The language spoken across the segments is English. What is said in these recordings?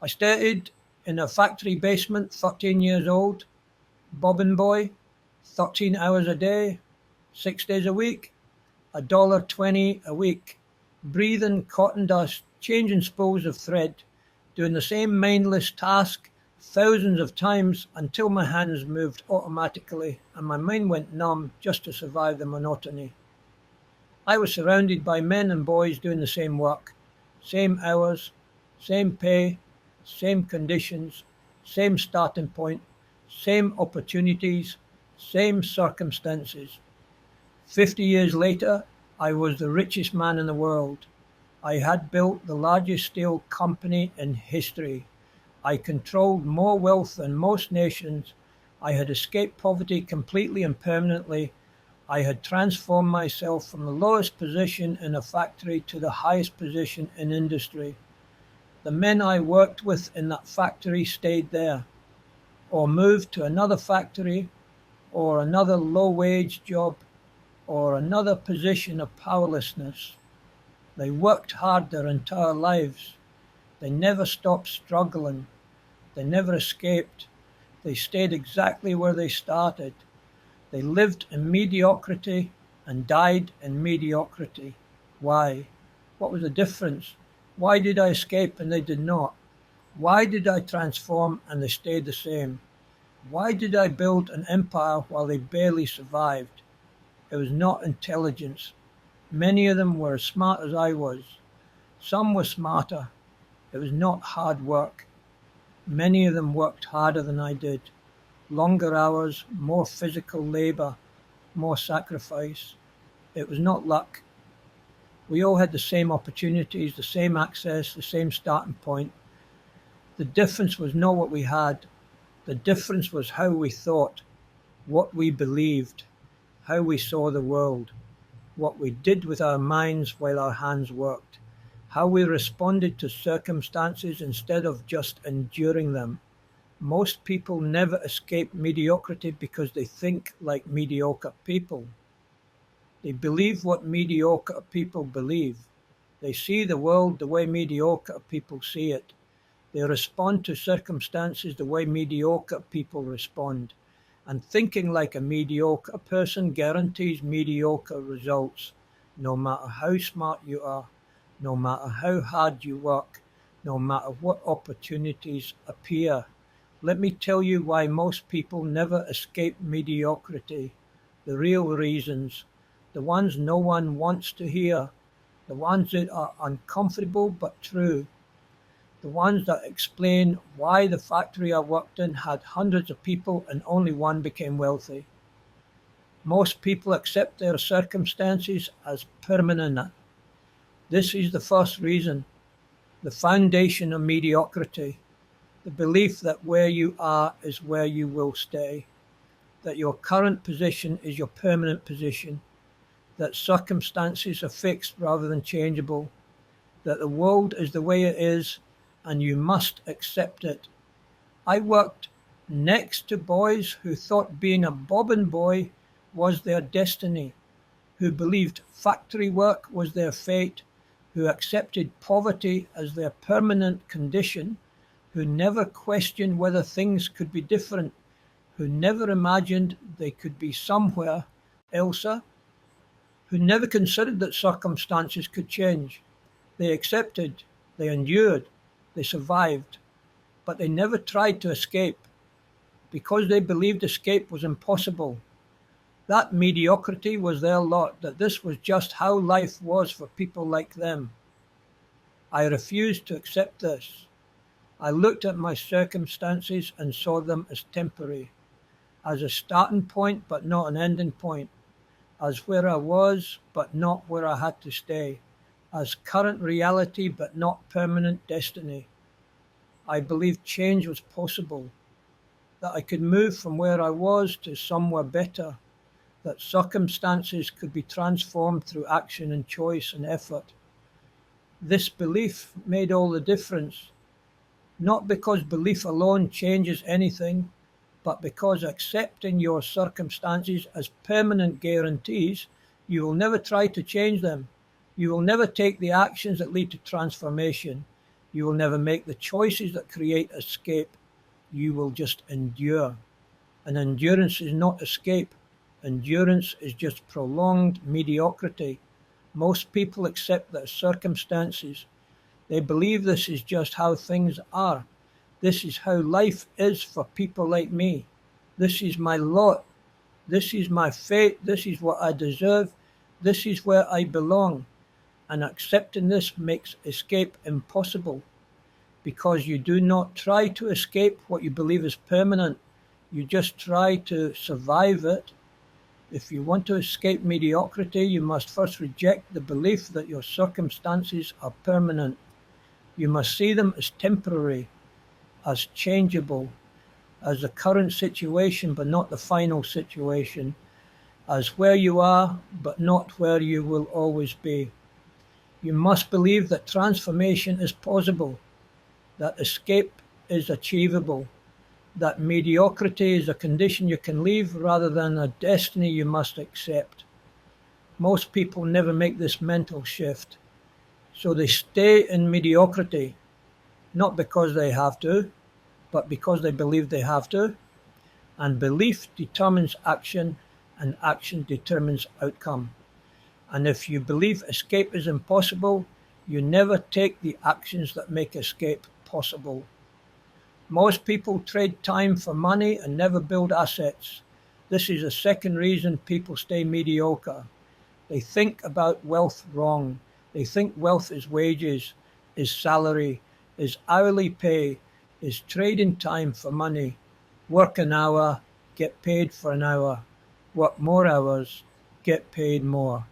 I started in a factory basement, 13 years old, bobbin boy, 13 hours a day, 6 days a week, $1.20 a week, breathing cotton dust, changing spools of thread, doing the same mindless task thousands of times until my hands moved automatically and my mind went numb just to survive the monotony. I was surrounded by men and boys doing the same work, same hours, same pay, same conditions, same starting point, same opportunities, same circumstances. 50 years later, I was the richest man in the world. I had built the largest steel company in history. I controlled more wealth than most nations. I had escaped poverty completely and permanently. I had transformed myself from the lowest position in a factory to the highest position in industry. The men I worked with in that factory stayed there, or moved to another factory, or another low-wage job, or another position of powerlessness. They worked hard their entire lives. They never stopped struggling. They never escaped. They stayed exactly where they started. They lived in mediocrity and died in mediocrity. Why? What was the difference? Why did I escape and they did not? Why did I transform and they stayed the same? Why did I build an empire while they barely survived? It was not intelligence. Many of them were as smart as I was. Some were smarter. It was not hard work. Many of them worked harder than I did. Longer hours, more physical labor, more sacrifice. It was not luck. We all had the same opportunities, the same access, the same starting point. The difference was not what we had. The difference was how we thought, what we believed, how we saw the world, what we did with our minds while our hands worked, how we responded to circumstances instead of just enduring them. Most people never escape mediocrity because they think like mediocre people. They believe what mediocre people believe. They see the world the way mediocre people see it. They respond to circumstances the way mediocre people respond. And thinking like a mediocre person guarantees mediocre results, no matter how smart you are, no matter how hard you work, no matter what opportunities appear. Let me tell you why most people never escape mediocrity. The real reasons, the ones no one wants to hear, the ones that are uncomfortable but true, the ones that explain why the factory I worked in had hundreds of people and only one became wealthy. Most people accept their circumstances as permanent. This is the first reason, the foundation of mediocrity, the belief that where you are is where you will stay, that your current position is your permanent position, that circumstances are fixed rather than changeable, that the world is the way it is and you must accept it. I worked next to boys who thought being a bobbin boy was their destiny, who believed factory work was their fate, who accepted poverty as their permanent condition, who never questioned whether things could be different, who never imagined they could be somewhere else, who never considered that circumstances could change. They accepted, they endured, they survived, but they never tried to escape because they believed escape was impossible. That mediocrity was their lot, that this was just how life was for people like them. I refused to accept this. I looked at my circumstances and saw them as temporary, as a starting point but not an ending point, as where I was but not where I had to stay, as current reality but not permanent destiny. I believed change was possible, that I could move from where I was to somewhere better, that circumstances could be transformed through action and choice and effort. This belief made all the difference, not because belief alone changes anything, but because accepting your circumstances as permanent guarantees, you will never try to change them. You will never take the actions that lead to transformation. You will never make the choices that create escape. You will just endure. And endurance is not escape. Endurance is just prolonged mediocrity. Most people accept their circumstances. They believe this is just how things are. This is how life is for people like me. This is my lot. This is my fate. This is what I deserve. This is where I belong. And accepting this makes escape impossible, because you do not try to escape what you believe is permanent. You just try to survive it. If you want to escape mediocrity, you must first reject the belief that your circumstances are permanent. You must see them as temporary, as changeable, as the current situation but not the final situation, as where you are but not where you will always be. You must believe that transformation is possible, that escape is achievable, that mediocrity is a condition you can leave rather than a destiny you must accept. Most people never make this mental shift, so they stay in mediocrity, not because they have to, but because they believe they have to. And belief determines action, and action determines outcome. And if you believe escape is impossible, you never take the actions that make escape possible. Most people trade time for money and never build assets. This is the second reason people stay mediocre. They think about wealth wrong. They think wealth is wages, is salary, is hourly pay, is trading time for money. Work an hour, get paid for an hour. Work more hours, get paid more.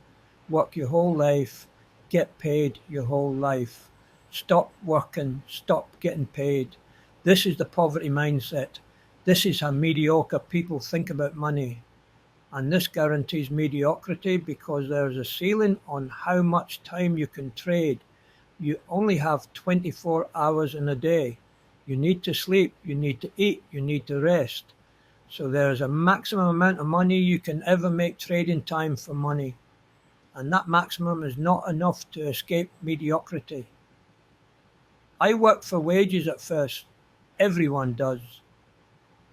Work your whole life, get paid your whole life. Stop working, stop getting paid. This is the poverty mindset. This is how mediocre people think about money. And this guarantees mediocrity because there is a ceiling on how much time you can trade. You only have 24 hours in a day. You need to sleep, you need to eat, you need to rest. So there is a maximum amount of money you can ever make trading time for money. And that maximum is not enough to escape mediocrity. I worked for wages at first. Everyone does.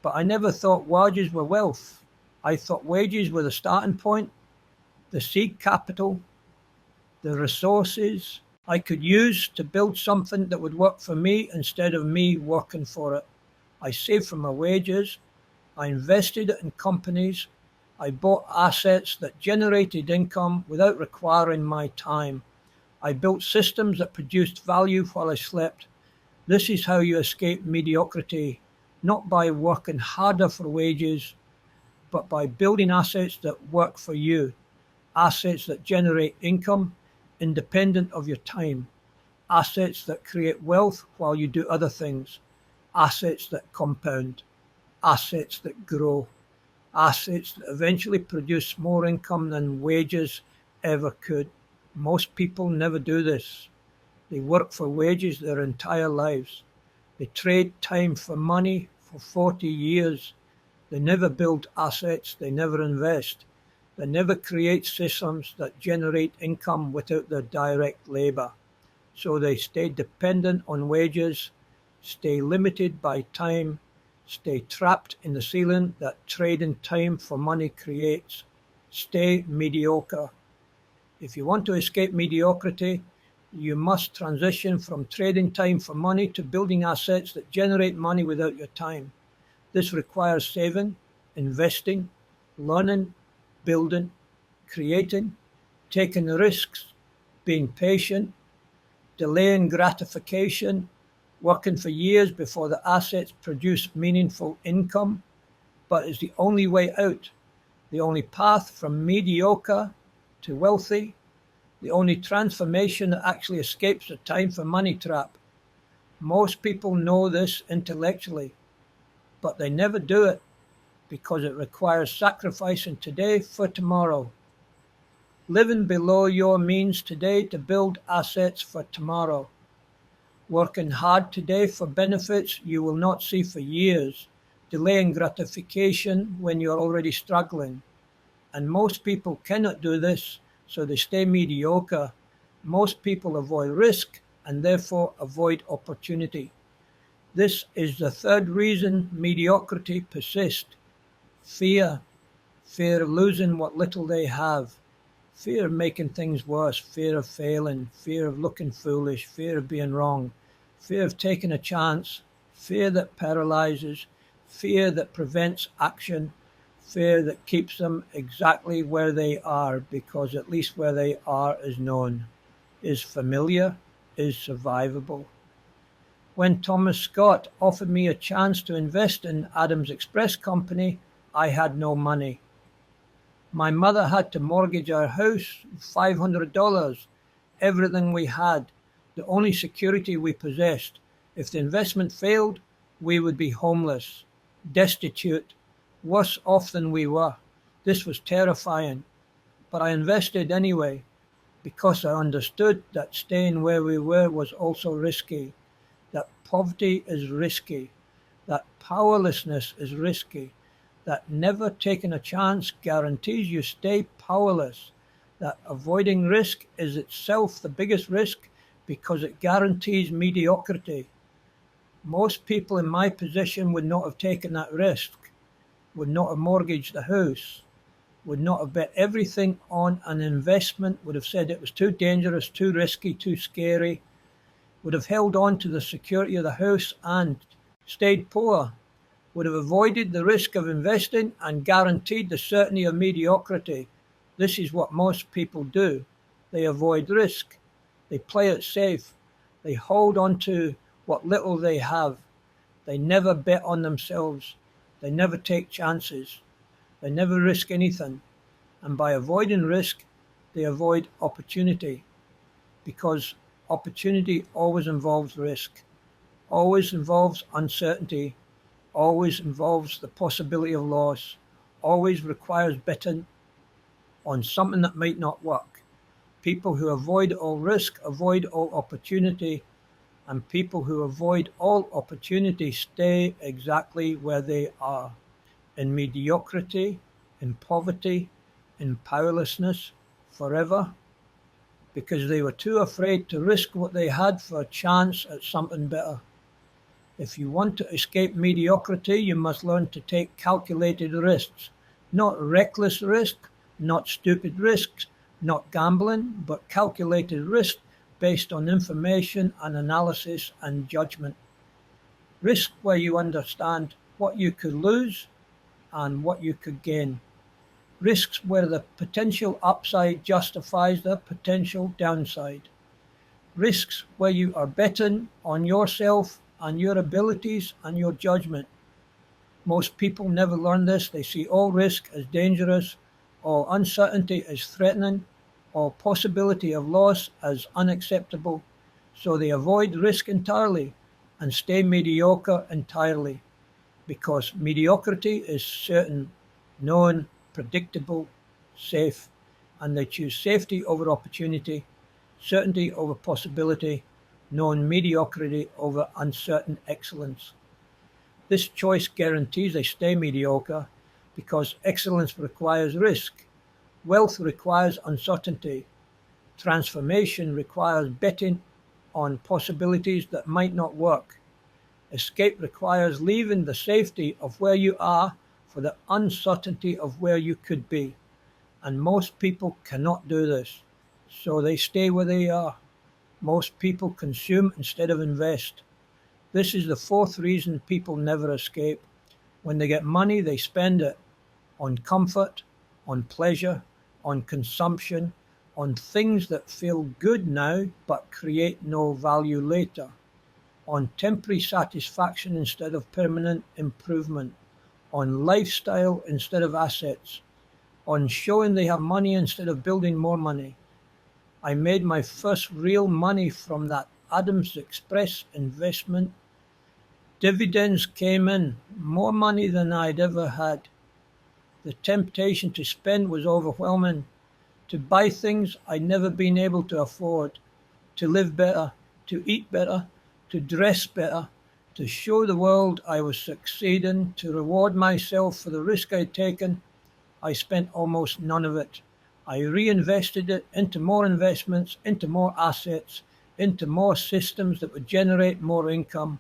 But I never thought wages were wealth. I thought wages were the starting point, the seed capital, the resources I could use to build something that would work for me instead of me working for it. I saved from my wages. I invested it in companies. I bought assets that generated income without requiring my time. I built systems that produced value while I slept. This is how you escape mediocrity, not by working harder for wages, but by building assets that work for you, assets that generate income independent of your time, assets that create wealth while you do other things, assets that compound, assets that grow, assets that eventually produce more income than wages ever could. Most people never do this. They work for wages their entire lives. They trade time for money for 40 years. They never build assets. They never invest. They never create systems that generate income without their direct labor. So they stay dependent on wages, stay limited by time, stay trapped in the ceiling that trading time for money creates. Stay mediocre. If you want to escape mediocrity, you must transition from trading time for money to building assets that generate money without your time. This requires saving, investing, learning, building, creating, taking risks, being patient, delaying gratification, working for years before the assets produce meaningful income, but it's the only way out, the only path from mediocre to wealthy, the only transformation that actually escapes the time for money trap. Most people know this intellectually, but they never do it because it requires sacrificing today for tomorrow. Living below your means today to build assets for tomorrow. Working hard today for benefits you will not see for years. Delaying gratification when you're already struggling. And most people cannot do this, so they stay mediocre. Most people avoid risk and therefore avoid opportunity. This is the third reason mediocrity persists. Fear. Fear of losing what little they have. Fear of making things worse. Fear of failing. Fear of looking foolish. Fear of being wrong. Fear of taking a chance. Fear that paralyzes. Fear that prevents action. Fear that keeps them exactly where they are, because at least where they are is known, is familiar, is survivable. When Thomas Scott offered me a chance to invest in Adams Express Company, I had no money. My mother had to mortgage our house, $500, everything we had, the only security we possessed. If the investment failed, we would be homeless, destitute, worse off than we were. This was terrifying, but I invested anyway, because I understood that staying where we were was also risky, that poverty is risky, that powerlessness is risky, that never taking a chance guarantees you stay powerless, that avoiding risk is itself the biggest risk because it guarantees mediocrity. Most people in my position would not have taken that risk, would not have mortgaged the house, would not have bet everything on an investment, would have said it was too dangerous, too risky, too scary, would have held on to the security of the house and stayed poor, would have avoided the risk of investing and guaranteed the certainty of mediocrity. This is what most people do. They avoid risk. They play it safe. They hold on to what little they have. They never bet on themselves. They never take chances. They never risk anything. And by avoiding risk, they avoid opportunity, because opportunity always involves risk, always involves uncertainty, always involves the possibility of loss, always requires betting on something that might not work. People who avoid all risk avoid all opportunity, and people who avoid all opportunity stay exactly where they are, in mediocrity, in poverty, in powerlessness, forever, because they were too afraid to risk what they had for a chance at something better. If you want to escape mediocrity, you must learn to take calculated risks, not reckless risk, not stupid risks, not gambling, but calculated risk based on information and analysis and judgment. Risk where you understand what you could lose and what you could gain. Risks where the potential upside justifies the potential downside. Risks where you are betting on yourself and your abilities and your judgment. Most people never learn this. They see all risk as dangerous, all uncertainty as threatening, all possibility of loss as unacceptable, so they avoid risk entirely and stay mediocre entirely, because mediocrity is certain, known, predictable, safe, and they choose safety over opportunity, certainty over possibility, known mediocrity over uncertain excellence. This choice guarantees they stay mediocre, because excellence requires risk, wealth requires uncertainty, transformation requires betting on possibilities that might not work, escape requires leaving the safety of where you are for the uncertainty of where you could be. And most people cannot do this, so they stay where they are. Most people consume instead of invest. This is the fourth reason people never escape. When they get money, they spend it on comfort, on pleasure, on consumption, on things that feel good now but create no value later, on temporary satisfaction instead of permanent improvement, on lifestyle instead of assets, on showing they have money instead of building more money. I made my first real money from that Adams Express investment. Dividends came in, more money than I'd ever had. The temptation to spend was overwhelming, to buy things I'd never been able to afford, to live better, to eat better, to dress better, to show the world I was succeeding, to reward myself for the risk I'd taken. I spent almost none of it. I reinvested it into more investments, into more assets, into more systems that would generate more income.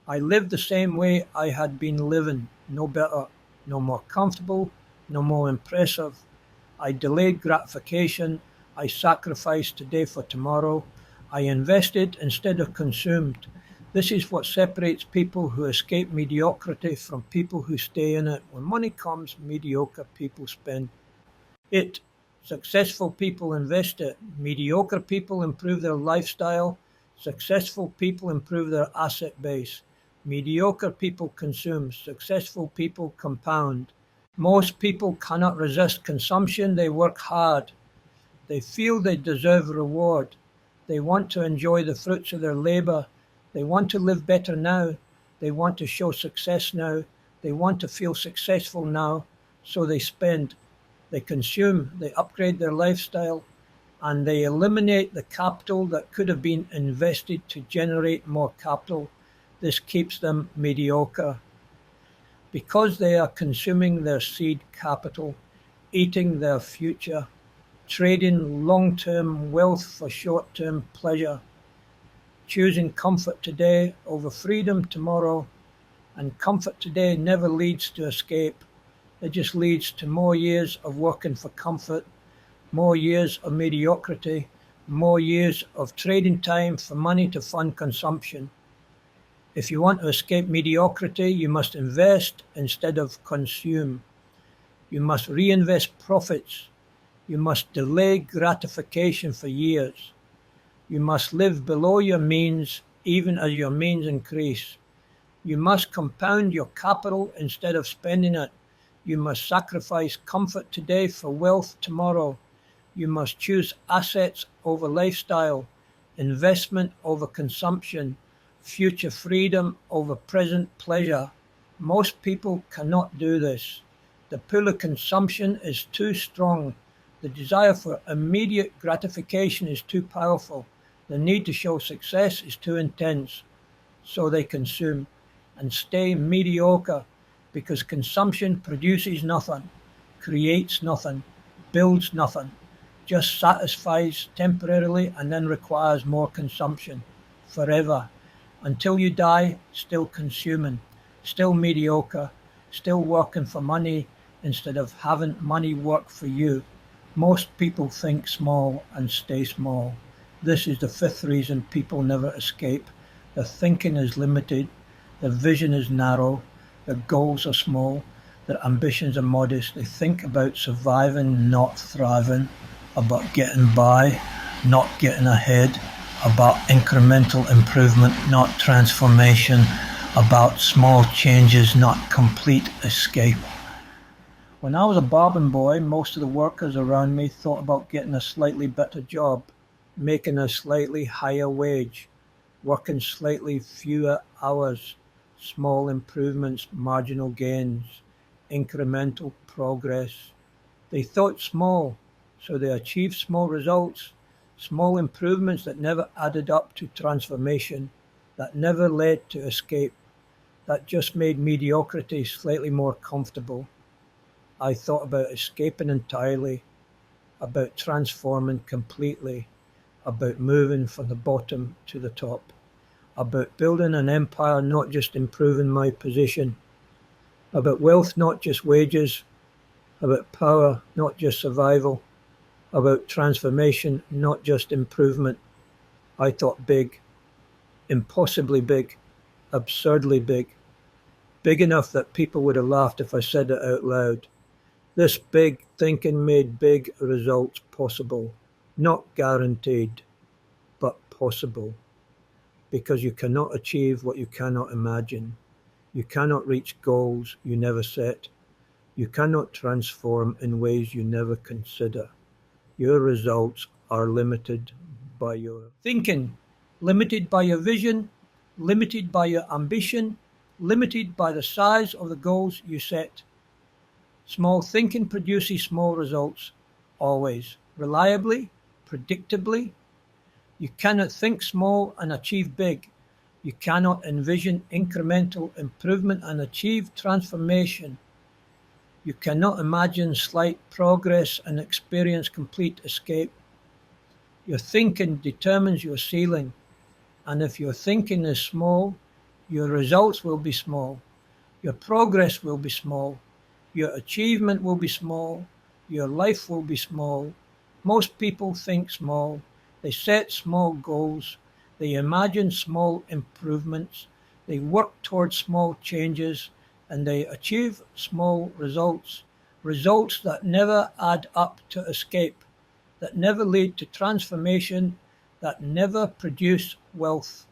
I lived the same way I had been living, no better, no more comfortable, no more impressive. I delayed gratification. I sacrificed today for tomorrow. I invested instead of consumed. This is what separates people who escape mediocrity from people who stay in it. When money comes, mediocre people spend it. Successful people invest it. Mediocre people improve their lifestyle. Successful people improve their asset base. Mediocre people consume. Successful people compound. Most people cannot resist consumption. They work hard. They feel they deserve reward. They want to enjoy the fruits of their labor. They want to live better now. They want to show success now. They want to feel successful now. So they spend. They consume. They upgrade their lifestyle. And they eliminate the capital that could have been invested to generate more capital. This keeps them mediocre. Because they are consuming their seed capital, eating their future, trading long-term wealth for short-term pleasure, choosing comfort today over freedom tomorrow, and comfort today never leads to escape. It just leads to more years of working for comfort, more years of mediocrity, more years of trading time for money to fund consumption. If you want to escape mediocrity, you must invest instead of consume. You must reinvest profits. You must delay gratification for years. You must live below your means even as your means increase. You must compound your capital instead of spending it. You must sacrifice comfort today for wealth tomorrow. You must choose assets over lifestyle, investment over consumption, future freedom over present pleasure. Most people cannot do this. The pull of consumption is too strong. The desire for immediate gratification is too powerful. The need to show success is too intense. So they consume and stay mediocre because consumption produces nothing, creates nothing, builds nothing, just satisfies temporarily and then requires more consumption forever. Until you die, still consuming, still mediocre, still working for money instead of having money work for you. Most people think small and stay small. This is the fifth reason people never escape. Their thinking is limited, their vision is narrow, their goals are small, their ambitions are modest. They think about surviving, not thriving, about getting by, not getting ahead, about incremental improvement, not transformation, about small changes, not complete escape. When I was a bobbin boy, most of the workers around me thought about getting a slightly better job, making a slightly higher wage, working slightly fewer hours, small improvements, marginal gains, incremental progress. They thought small, so they achieved small results, small improvements that never added up to transformation, that never led to escape, that just made mediocrity slightly more comfortable. I thought about escaping entirely, about transforming completely, about moving from the bottom to the top, about building an empire, not just improving my position, about wealth, not just wages, about power, not just survival, about transformation, not just improvement. I thought big, impossibly big, absurdly big enough that people would have laughed if I said it out loud. This big thinking made big results possible, not guaranteed, but possible, because you cannot achieve what you cannot imagine. You cannot reach goals you never set. You cannot transform in ways you never consider. Your results are limited by your thinking, limited by your vision, limited by your ambition, limited by the size of the goals you set. Small thinking produces small results, always, reliably, predictably. You cannot think small and achieve big. You cannot envision incremental improvement and achieve transformation. You cannot imagine slight progress and experience complete escape. Your thinking determines your ceiling. And if your thinking is small, your results will be small. Your progress will be small. Your achievement will be small. Your life will be small. Most people think small. They set small goals. They imagine small improvements. They work towards small changes, and they achieve small results. Results that never add up to escape, that never lead to transformation, that never produce wealth.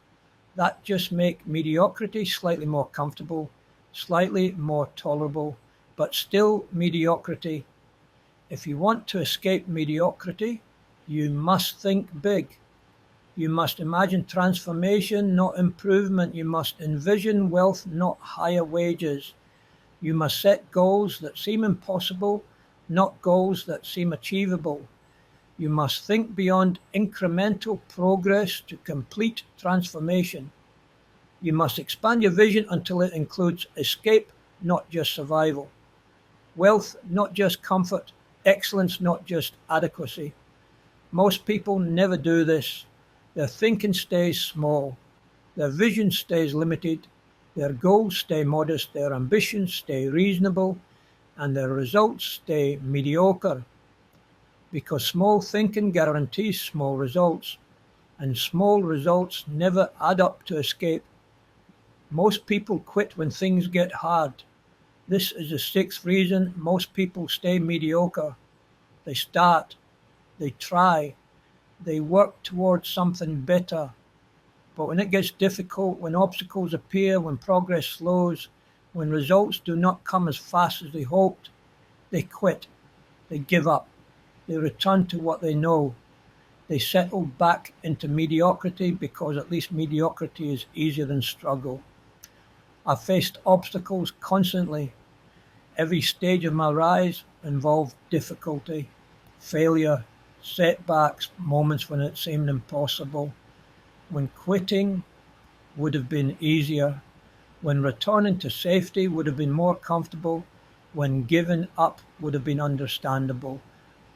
That just make mediocrity slightly more comfortable, slightly more tolerable, but still mediocrity. If you want to escape mediocrity, you must think big. You must imagine transformation, not improvement. You must envision wealth, not higher wages. You must set goals that seem impossible, not goals that seem achievable. You must think beyond incremental progress to complete transformation. You must expand your vision until it includes escape, not just survival. Wealth, not just comfort. Excellence, not just adequacy. Most people never do this. Their thinking stays small. Their vision stays limited. Their goals stay modest. Their ambitions stay reasonable. And their results stay mediocre. Because small thinking guarantees small results. And small results never add up to escape. Most people quit when things get hard. This is the sixth reason most people stay mediocre. They start, they try, they work towards something better. But when it gets difficult, when obstacles appear, when progress slows, when results do not come as fast as they hoped, they quit, they give up, they return to what they know. They settle back into mediocrity because at least mediocrity is easier than struggle. I've faced obstacles constantly. Every stage of my rise involved difficulty, failure, setbacks, moments when it seemed impossible, when quitting would have been easier, when returning to safety would have been more comfortable, when giving up would have been understandable.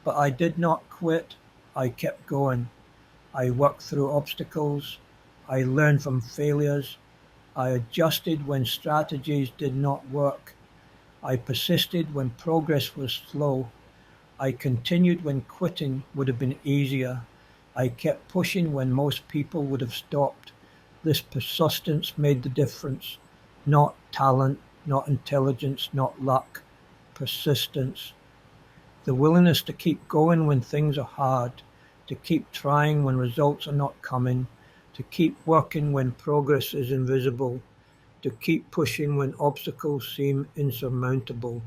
But I did not quit. I kept going. I worked through obstacles. I learned from failures. I adjusted when strategies did not work. I persisted when progress was slow. I continued when quitting would have been easier. I kept pushing when most people would have stopped. This persistence made the difference. Not talent, not intelligence, not luck. Persistence. The willingness to keep going when things are hard, to keep trying when results are not coming, to keep working when progress is invisible, to keep pushing when obstacles seem insurmountable,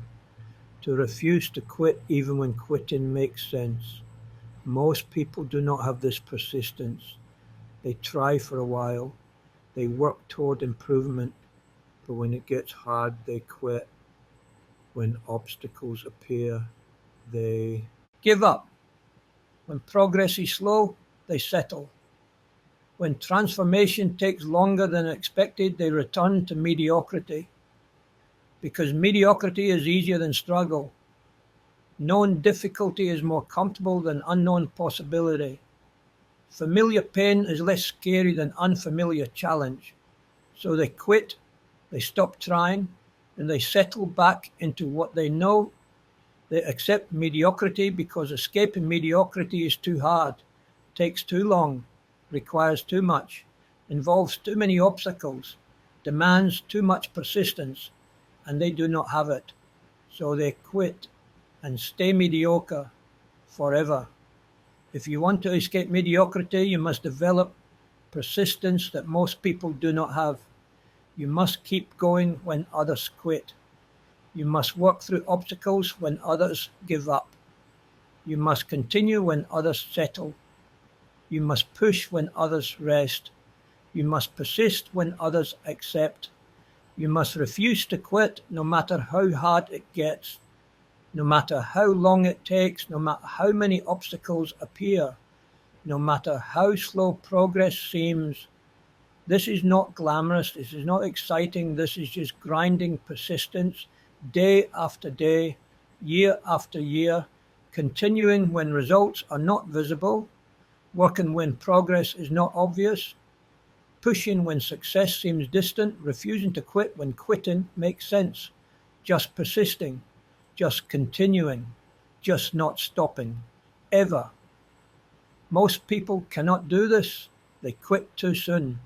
to refuse to quit even when quitting makes sense. Most people do not have this persistence. They try for a while, they work toward improvement, but when it gets hard, they quit. When obstacles appear, they give up. When progress is slow, they settle. When transformation takes longer than expected, they return to mediocrity. Because mediocrity is easier than struggle. Known difficulty is more comfortable than unknown possibility. Familiar pain is less scary than unfamiliar challenge. So they quit, they stop trying, and they settle back into what they know. They accept mediocrity because escaping mediocrity is too hard, takes too long, requires too much, involves too many obstacles, demands too much persistence, and they do not have it. So they quit and stay mediocre forever. If you want to escape mediocrity, you must develop persistence that most people do not have. You must keep going when others quit. You must work through obstacles when others give up. You must continue when others settle. You must push when others rest. You must persist when others accept. You must refuse to quit no matter how hard it gets, no matter how long it takes, no matter how many obstacles appear, no matter how slow progress seems. This is not glamorous. This is not exciting. This is just grinding persistence, day after day, year after year, continuing when results are not visible, working when progress is not obvious, pushing when success seems distant, refusing to quit when quitting makes sense, just persisting, just continuing, just not stopping, ever. Most people cannot do this. They quit too soon,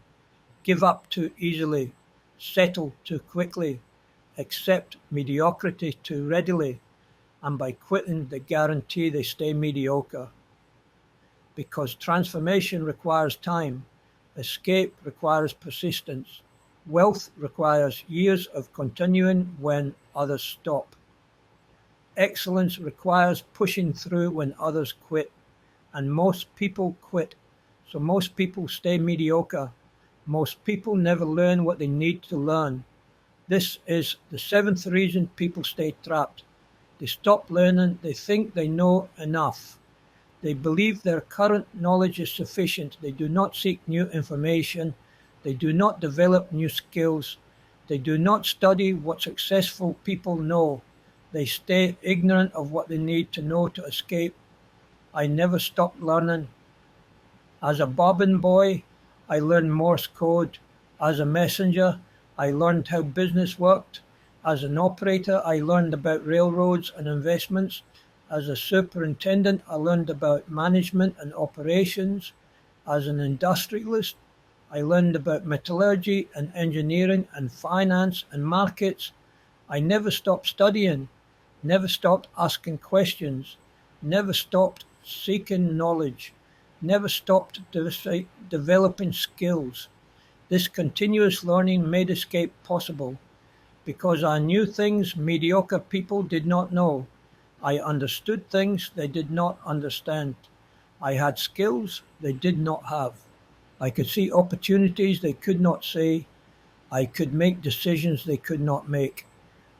give up too easily, settle too quickly, accept mediocrity too readily, and by quitting they guarantee they stay mediocre. Because transformation requires time, escape requires persistence, wealth requires years of continuing when others stop. Excellence requires pushing through when others quit, and most people quit, so most people stay mediocre. Most people never learn what they need to learn. This is the seventh reason people stay trapped. They stop learning, they think they know enough. They believe their current knowledge is sufficient. They do not seek new information. They do not develop new skills. They do not study what successful people know. They stay ignorant of what they need to know to escape. I never stopped learning. As a bobbin boy, I learned Morse code. As a messenger, I learned how business worked. As an operator, I learned about railroads and investments. As a superintendent, I learned about management and operations. As an industrialist, I learned about metallurgy and engineering and finance and markets. I never stopped studying, never stopped asking questions, never stopped seeking knowledge, never stopped developing skills. This continuous learning made escape possible because I knew things mediocre people did not know. I understood things they did not understand. I had skills they did not have. I could see opportunities they could not see. I could make decisions they could not make.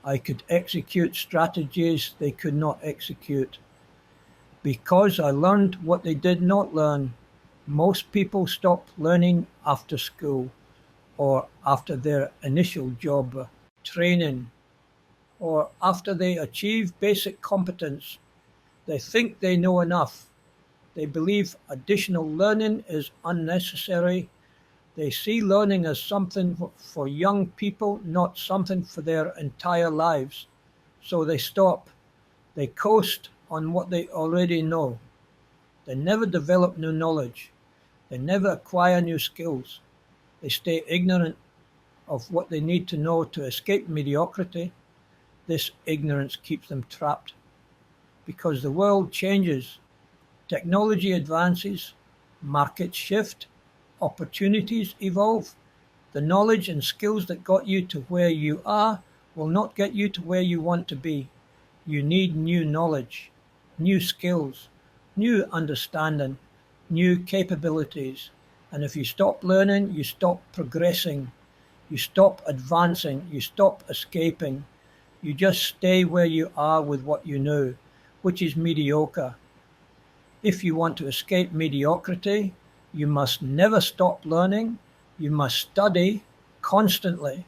I could execute strategies they could not execute. Because I learned what they did not learn, most people stop learning after school or after their initial job training, or after they achieve basic competence. They think they know enough. They believe additional learning is unnecessary. They see learning as something for young people, not something for their entire lives. So they stop. They coast on what they already know. They never develop new knowledge. They never acquire new skills. They stay ignorant of what they need to know to escape mediocrity. This ignorance keeps them trapped. Because the world changes, technology advances, markets shift, opportunities evolve. The knowledge and skills that got you to where you are will not get you to where you want to be. You need new knowledge, new skills, new understanding, new capabilities. And if you stop learning, you stop progressing, you stop advancing, you stop escaping. You just stay where you are with what you know, which is mediocre. If you want to escape mediocrity, you must never stop learning. You must study constantly,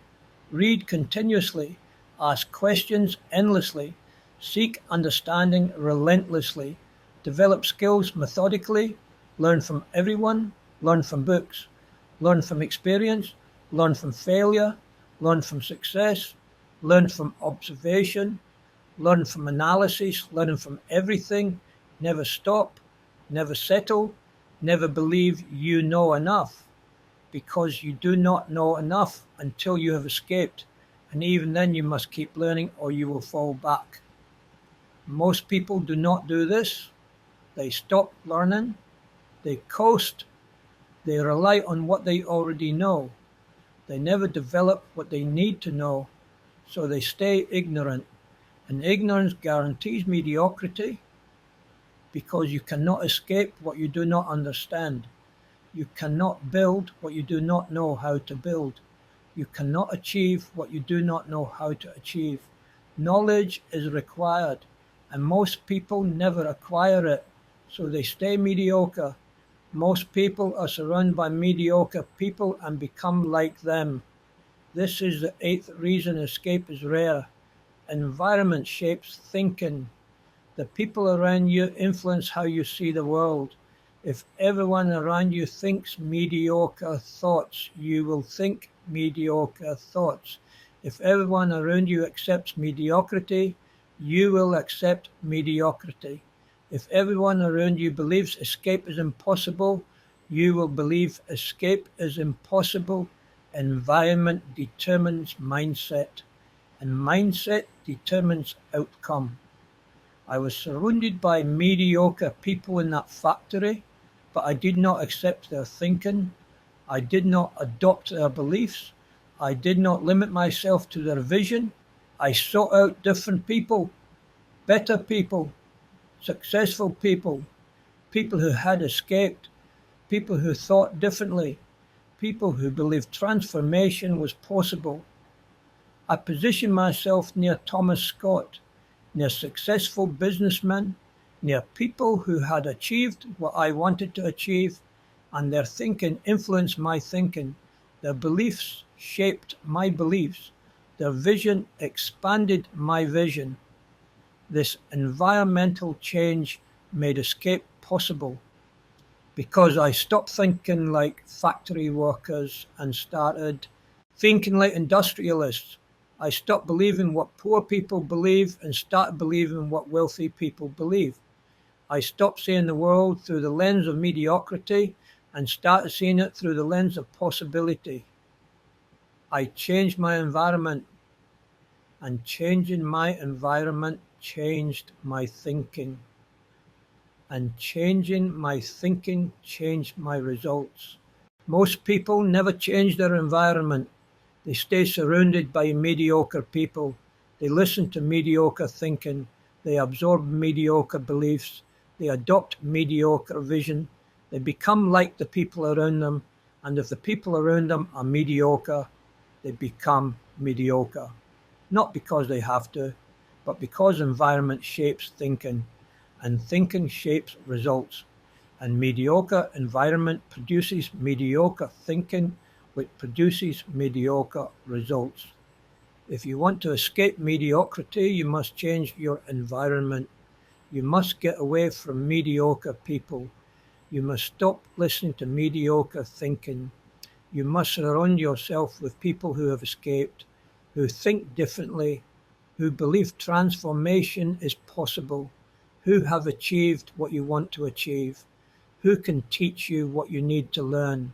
read continuously, ask questions endlessly, seek understanding relentlessly, develop skills methodically, learn from everyone, learn from books, learn from experience, learn from failure, learn from success, learn from observation, learn from analysis, learn from everything, never stop, never settle, never believe you know enough, because you do not know enough until you have escaped, and even then you must keep learning or you will fall back. Most people do not do this. They stop learning, they coast, they rely on what they already know. They never develop what they need to know, so they stay ignorant. And ignorance guarantees mediocrity because you cannot escape what you do not understand. You cannot build what you do not know how to build. You cannot achieve what you do not know how to achieve. Knowledge is required, and most people never acquire it, so they stay mediocre. Most people are surrounded by mediocre people and become like them. This is the eighth reason escape is rare. Environment shapes thinking. The people around you influence how you see the world. If everyone around you thinks mediocre thoughts, you will think mediocre thoughts. If everyone around you accepts mediocrity, you will accept mediocrity. If everyone around you believes escape is impossible, you will believe escape is impossible. Environment determines mindset, and mindset determines outcome. I was surrounded by mediocre people in that factory, but I did not accept their thinking. I did not adopt their beliefs. I did not limit myself to their vision. I sought out different people, better people, successful people, people who had escaped, people who thought differently, people who believed transformation was possible. I positioned myself near Thomas Scott, near successful businessmen, near people who had achieved what I wanted to achieve, and their thinking influenced my thinking. Their beliefs shaped my beliefs. Their vision expanded my vision. This environmental change made escape possible because I stopped thinking like factory workers and started thinking like industrialists. I stopped believing what poor people believe and started believing what wealthy people believe. I stopped seeing the world through the lens of mediocrity and started seeing it through the lens of possibility. I changed my environment, and changing my environment changed my thinking. And changing my thinking changed my results. Most people never change their environment. They stay surrounded by mediocre people. They listen to mediocre thinking. They absorb mediocre beliefs. They adopt mediocre vision. They become like the people around them. And if the people around them are mediocre, they become mediocre. Not because they have to, but because environment shapes thinking, and thinking shapes results. And mediocre environment produces mediocre thinking, which produces mediocre results. If you want to escape mediocrity, you must change your environment. You must get away from mediocre people. You must stop listening to mediocre thinking. You must surround yourself with people who have escaped, who think differently, who believe transformation is possible, who have achieved what you want to achieve, who can teach you what you need to learn,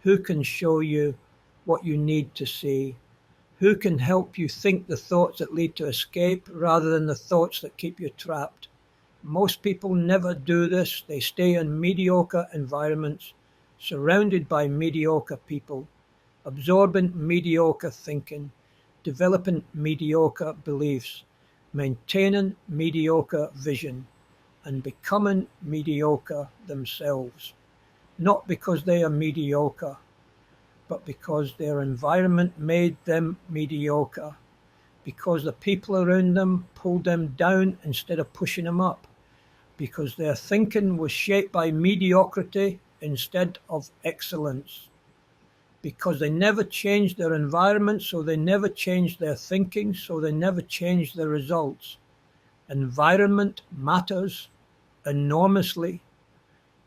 who can show you what you need to see, who can help you think the thoughts that lead to escape rather than the thoughts that keep you trapped. Most people never do this. They stay in mediocre environments, surrounded by mediocre people, absorbing mediocre thinking, developing mediocre beliefs, maintaining mediocre vision, and becoming mediocre themselves. Not because they are mediocre, but because their environment made them mediocre, because the people around them pulled them down instead of pushing them up, because their thinking was shaped by mediocrity instead of excellence, because they never changed their environment, so they never changed their thinking, so they never changed their results. Environment matters enormously.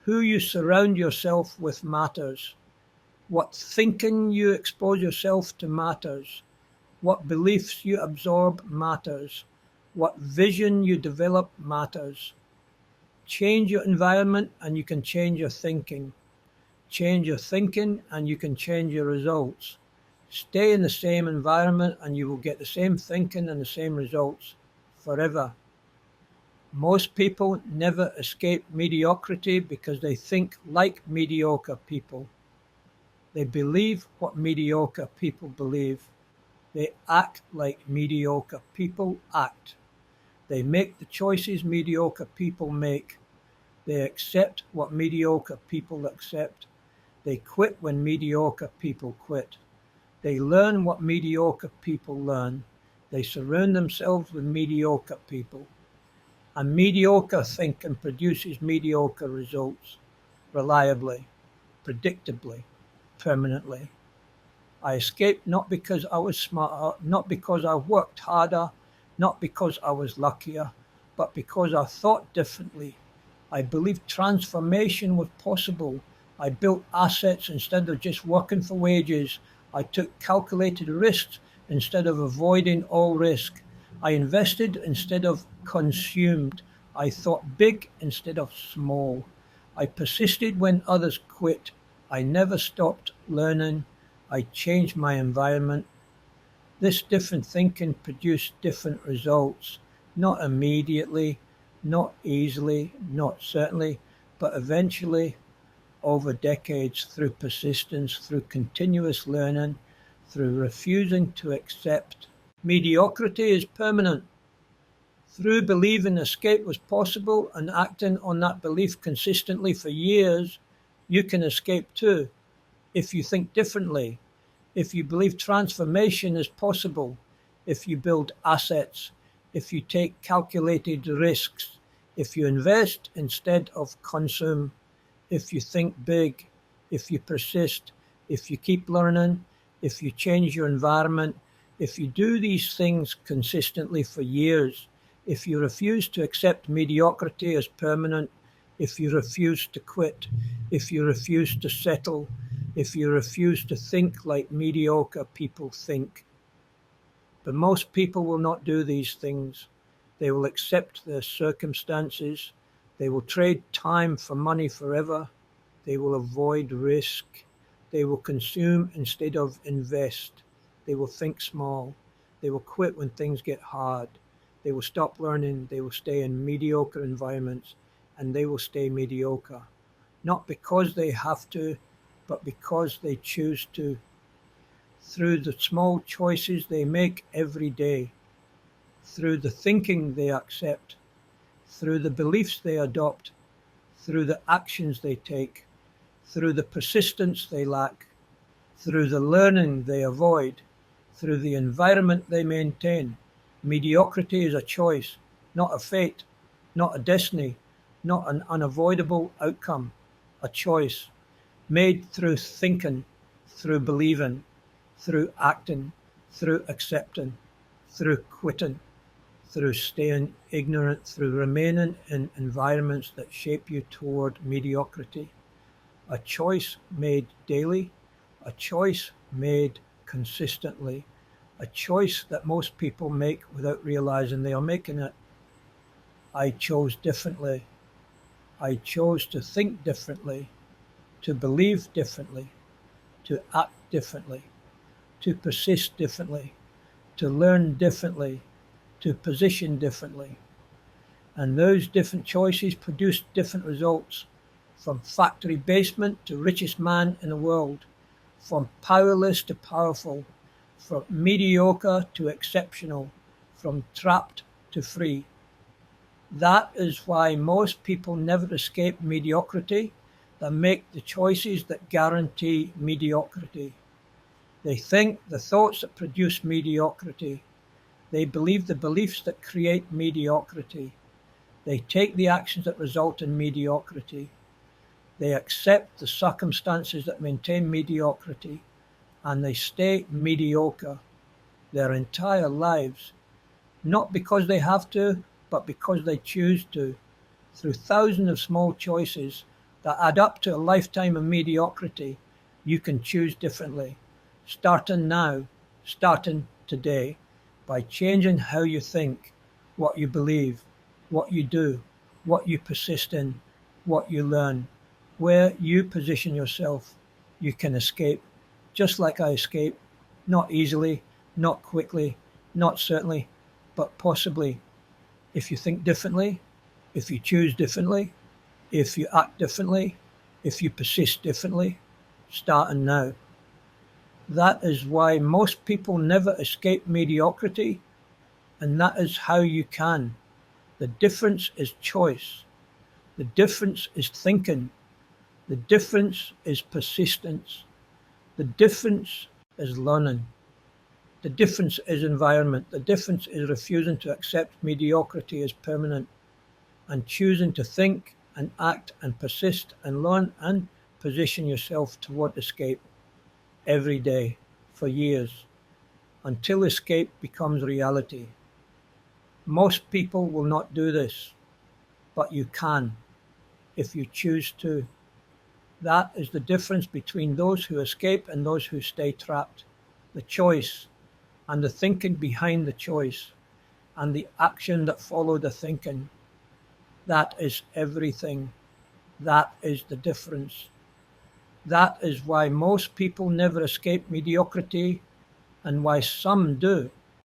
Who you surround yourself with matters. What thinking you expose yourself to matters. What beliefs you absorb matters. What vision you develop matters. Change your environment and you can change your thinking. Change your thinking and you can change your results. Stay in the same environment and you will get the same thinking and the same results forever. Most people never escape mediocrity because they think like mediocre people. They believe what mediocre people believe. They act like mediocre people act. They make the choices mediocre people make. They accept what mediocre people accept. They quit when mediocre people quit. They learn what mediocre people learn. They surround themselves with mediocre people. And mediocre thinking produces mediocre results, reliably, predictably, permanently. I escaped not because I was smarter, not because I worked harder, not because I was luckier, but because I thought differently, I believed transformation was possible. I built assets instead of just working for wages. I took calculated risks instead of avoiding all risk. I invested instead of consumed. I thought big instead of small. I persisted when others quit. I never stopped learning. I changed my environment. This different thinking produced different results, not immediately, not easily, not certainly, but eventually, over decades, through persistence, through continuous learning, through refusing to accept. Mediocrity is permanent. Through believing escape was possible and acting on that belief consistently for years, you can escape too, if you think differently, if you believe transformation is possible, if you build assets, if you take calculated risks, if you invest instead of consume, if you think big, if you persist, if you keep learning, if you change your environment, if you do these things consistently for years, if you refuse to accept mediocrity as permanent, if you refuse to quit, if you refuse to settle, if you refuse to think like mediocre people think. But most people will not do these things. They will accept their circumstances. They will trade time for money forever. They will avoid risk. They will consume instead of invest. They will think small. They will quit when things get hard. They will stop learning. They will stay in mediocre environments, and they will stay mediocre. Not because they have to, but because they choose to. Through the small choices they make every day, through the thinking they accept, through the beliefs they adopt, through the actions they take, through the persistence they lack, through the learning they avoid, through the environment they maintain. Mediocrity is a choice, not a fate, not a destiny, not an unavoidable outcome. A choice made through thinking, through believing, through acting, through accepting, through quitting, through staying ignorant, through remaining in environments that shape you toward mediocrity. A choice made daily, a choice made consistently, a choice that most people make without realizing they are making it. I chose differently. I chose to think differently, to believe differently, to act differently, to persist differently, to learn differently, to position differently. And those different choices produced different results, from factory basement to richest man in the world, from powerless to powerful, from mediocre to exceptional, from trapped to free. That is why most people never escape mediocrity. They make the choices that guarantee mediocrity. They think the thoughts that produce mediocrity. They believe the beliefs that create mediocrity. They take the actions that result in mediocrity. They accept the circumstances that maintain mediocrity, and they stay mediocre their entire lives, not because they have to, but because they choose to, through thousands of small choices that add up to a lifetime of mediocrity. You can choose differently, starting now, starting today, by changing how you think, what you believe, what you do, what you persist in, what you learn, where you position yourself. You can escape, just like I escape, not easily, not quickly, not certainly, but possibly. If you think differently, if you choose differently, if you act differently, if you persist differently, starting now. That is why most people never escape mediocrity, and that is how you can. The difference is choice. The difference is thinking. The difference is persistence. The difference is learning. The difference is environment. The difference is refusing to accept mediocrity as permanent and choosing to think and act and persist and learn and position yourself toward escape every day for years until escape becomes reality. Most people will not do this, but you can. if you choose to. That is the difference between those who escape and those who stay trapped. The choice, and the thinking behind the choice, and the action that follow the thinking. That is everything. That is the difference. That is why most people never escape mediocrity, and why some do.